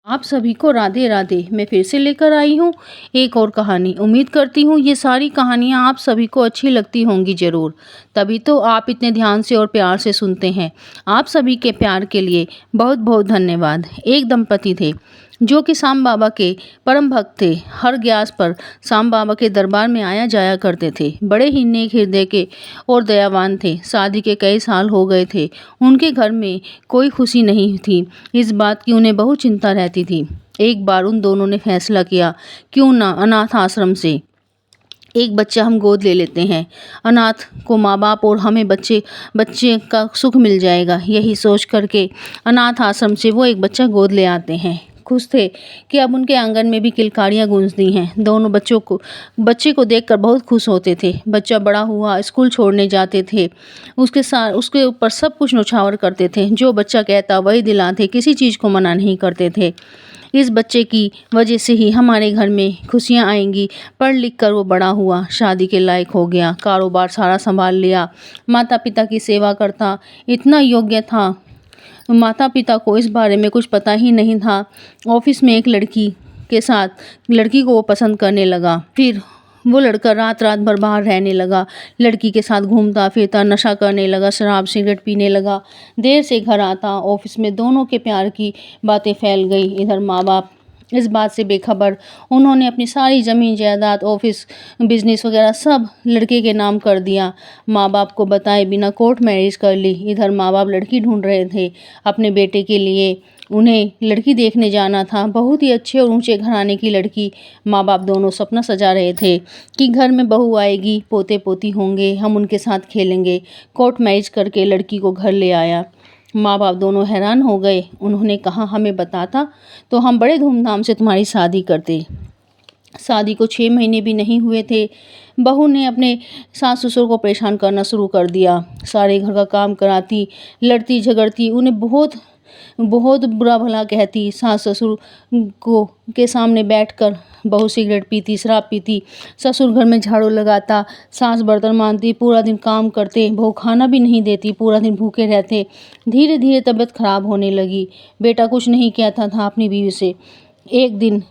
आप सभी को राधे राधे। मैं फिर से लेकर आई हूँ एक और कहानी। उम्मीद करती हूँ ये सारी कहानियाँ आप सभी को अच्छी लगती होंगी ज़रूर। तभी तो आप इतने ध्यान से और प्यार से सुनते हैं। आप सभी के प्यार के लिए बहुत बहुत धन्यवाद। एक दंपति थे जो कि साम बाबा के परम भक्त थे। हर ग्यास पर साम बाबा के दरबार में आया जाया करते थे। बड़े ही नेक हृदय के और दयावान थे। शादी के कई साल हो गए थे। उनके घर में कोई खुशी नहीं थी। इस बात की उन्हें बहुत चिंता रहती थी। एक बार उन दोनों ने फैसला किया, क्यों ना अनाथ आश्रम से एक बच्चा हम गोद ले लेते हैं। अनाथ को माँ बाप और हमें बच्चे बच्चे का सुख मिल जाएगा। यही सोच करके अनाथ आश्रम से वो एक बच्चा गोद ले आते हैं। खुश थे कि अब उनके आंगन में भी किलकारियां गूंजती हैं। दोनों बच्चे को देखकर बहुत खुश होते थे। बच्चा बड़ा हुआ, स्कूल छोड़ने जाते थे। उसके ऊपर सब कुछ न्योछावर करते थे। जो बच्चा कहता वही दिलाते, किसी चीज़ को मना नहीं करते थे। इस बच्चे की वजह से ही हमारे घर में खुशियाँ आएंगी। पढ़ लिख कर वो बड़ा हुआ, शादी के लायक हो गया, कारोबार सारा संभाल लिया, माता पिता की सेवा करता, इतना योग्य था। माता पिता को इस बारे में कुछ पता ही नहीं था। ऑफिस में एक लड़की को वो पसंद करने लगा। फिर वो लड़का रात रात भर बाहर रहने लगा। लड़की के साथ घूमता फिरता, नशा करने लगा, शराब सिगरेट पीने लगा, देर से घर आता। ऑफिस में दोनों के प्यार की बातें फैल गई। इधर माँ बाप इस बात से बेखबर। उन्होंने अपनी सारी ज़मीन जायदाद, ऑफिस, बिजनेस वगैरह सब लड़के के नाम कर दिया। माँ बाप को बताए बिना कोर्ट मैरिज कर ली। इधर माँ बाप लड़की ढूंढ रहे थे अपने बेटे के लिए। उन्हें लड़की देखने जाना था, बहुत ही अच्छे और ऊंचे घराने की लड़की। माँ बाप दोनों सपना सजा रहे थे कि घर में बहू आएगी, पोते पोती होंगे, हम उनके साथ खेलेंगे। कोर्ट मैरिज करके लड़की को घर ले आया। माँ बाप दोनों हैरान हो गए। उन्होंने कहा, हमें बताता तो हम बड़े धूमधाम से तुम्हारी शादी करते। शादी को 6 महीने भी नहीं हुए थे, बहू ने अपने सास ससुर को परेशान करना शुरू कर दिया। सारे घर का काम कराती, लड़ती झगड़ती, उन्हें बहुत बहुत बुरा भला कहती। सास ससुर को के सामने बैठकर बहू सिगरेट पीती, शराब पीती। ससुर घर में झाड़ू लगाता, सास बर्तन मांजती, पूरा दिन काम करते। बहू खाना भी नहीं देती, पूरा दिन भूखे रहते। धीरे धीरे तबीयत खराब होने लगी। बेटा कुछ नहीं कहता था अपनी बीवी से। एक दिन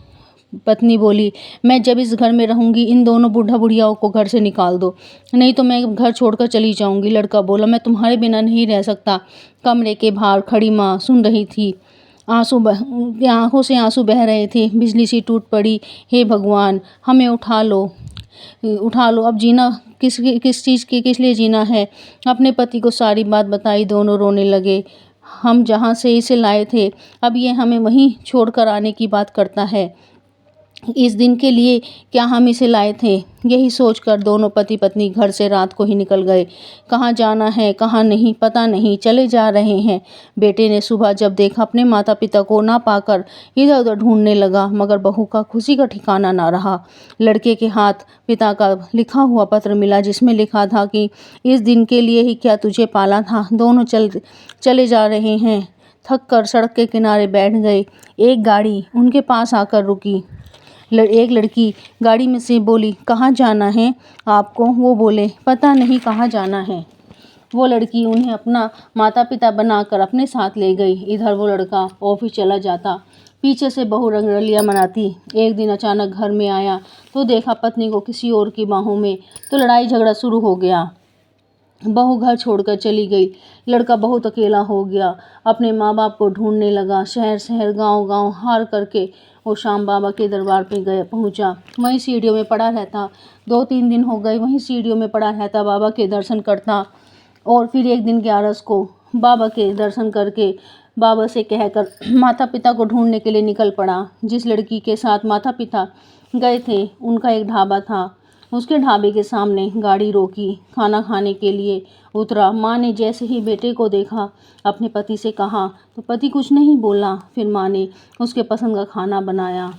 पत्नी बोली, मैं जब इस घर में रहूंगी इन दोनों बूढ़ा बुढ़ियाओं को घर से निकाल दो, नहीं तो मैं घर छोड़कर चली जाऊंगी। लड़का बोला, मैं तुम्हारे बिना नहीं रह सकता। कमरे के बाहर खड़ी माँ सुन रही थी। आंखों से आंसू बह रहे थे। बिजली सी टूट पड़ी। हे भगवान, हमें उठा लो, उठा लो। अब जीना किस चीज़ के किस लिए जीना है। अपने पति को सारी बात बताई। दोनों रोने लगे। हम जहाँ से इसे लाए थे, अब ये हमें वहीं छोड़कर आने की बात करता है। इस दिन के लिए क्या हम इसे लाए थे। यही सोचकर दोनों पति पत्नी घर से रात को ही निकल गए। कहाँ जाना है कहाँ नहीं पता नहीं, चले जा रहे हैं। बेटे ने सुबह जब देखा अपने माता पिता को ना पाकर इधर उधर ढूंढने लगा, मगर बहू का खुशी का ठिकाना ना रहा। लड़के के हाथ पिता का लिखा हुआ पत्र मिला, जिसमें लिखा था कि इस दिन के लिए ही क्या तुझे पाला था। दोनों चले जा रहे हैं। थक कर सड़क के किनारे बैठ गए। एक गाड़ी उनके पास आकर रुकी। एक लड़की गाड़ी में से बोली, कहाँ जाना है आपको। वो बोले, पता नहीं कहाँ जाना है। वो लड़की उन्हें अपना माता पिता बनाकर अपने साथ ले गई। इधर वो लड़का ऑफिस चला जाता, पीछे से बहू रंगरलियां मनाती। एक दिन अचानक घर में आया तो देखा पत्नी को किसी और की बाहों में, तो लड़ाई झगड़ा शुरू हो गया। बहू घर छोड़कर चली गई। लड़का बहुत अकेला हो गया। अपने माँ बाप को ढूंढने लगा। शहर शहर गांव गांव हार करके वो श्याम बाबा के दरबार पे पहुंचा। वहीं सीढ़ियों में पड़ा रहता। 2-3 दिन हो गए वहीं सीढ़ियों में पड़ा रहता, बाबा के दर्शन करता। और फिर एक दिन 11 को बाबा के दर्शन करके बाबा से कहकर माता पिता को ढूंढने के लिए निकल पड़ा। जिस लड़की के साथ माता पिता गए थे उनका एक ढाबा था। उसके ढाबे के सामने गाड़ी रोकी, खाना खाने के लिए उतरा। माँ ने जैसे ही बेटे को देखा अपने पति से कहा तो पति कुछ नहीं बोला। फिर माँ ने उसके पसंद का खाना बनाया,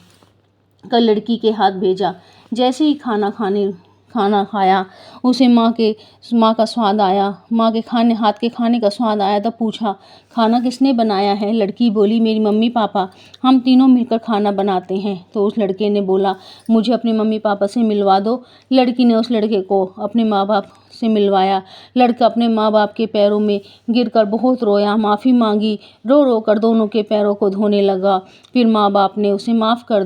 कल लड़की के हाथ भेजा। जैसे ही खाना खाने खाना खाया, उसे माँ का स्वाद आया, माँ के हाथ के खाने का स्वाद आया। तब पूछा, खाना किसने बनाया है? लड़की बोली, मेरी मम्मी पापा, हम तीनों मिलकर खाना बनाते हैं। तो उस लड़के ने बोला, मुझे अपने मम्मी पापा से मिलवा दो। लड़की ने उस लड़के को अपने माँ बाप से मिलवाया। लड़का अपने माँ बाप के पैरों में गिरकर बहुत रोया, माफ़ी मांगी, रो रो कर दोनों के पैरों को धोने लगा। फिर माँ बाप ने उसे माफ़ कर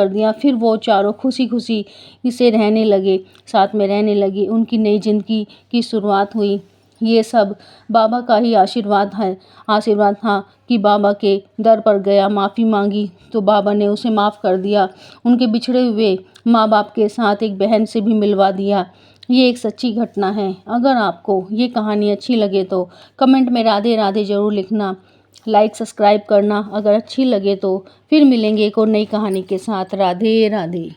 दिया। फिर वो चारों खुशी खुशी से रहने लगे, साथ में रहने लगे। उनकी नई ज़िंदगी की शुरुआत हुई। ये सब बाबा का ही आशीर्वाद था कि बाबा के दर पर गया, माफ़ी मांगी तो बाबा ने उसे माफ़ कर दिया। उनके बिछड़े हुए माँ बाप के साथ एक बहन से भी मिलवा दिया। ये एक सच्ची घटना है। अगर आपको ये कहानी अच्छी लगे तो कमेंट में राधे राधे ज़रूर लिखना, लाइक सब्सक्राइब करना अगर अच्छी लगे तो। फिर मिलेंगे एक और नई कहानी के साथ। राधे राधे।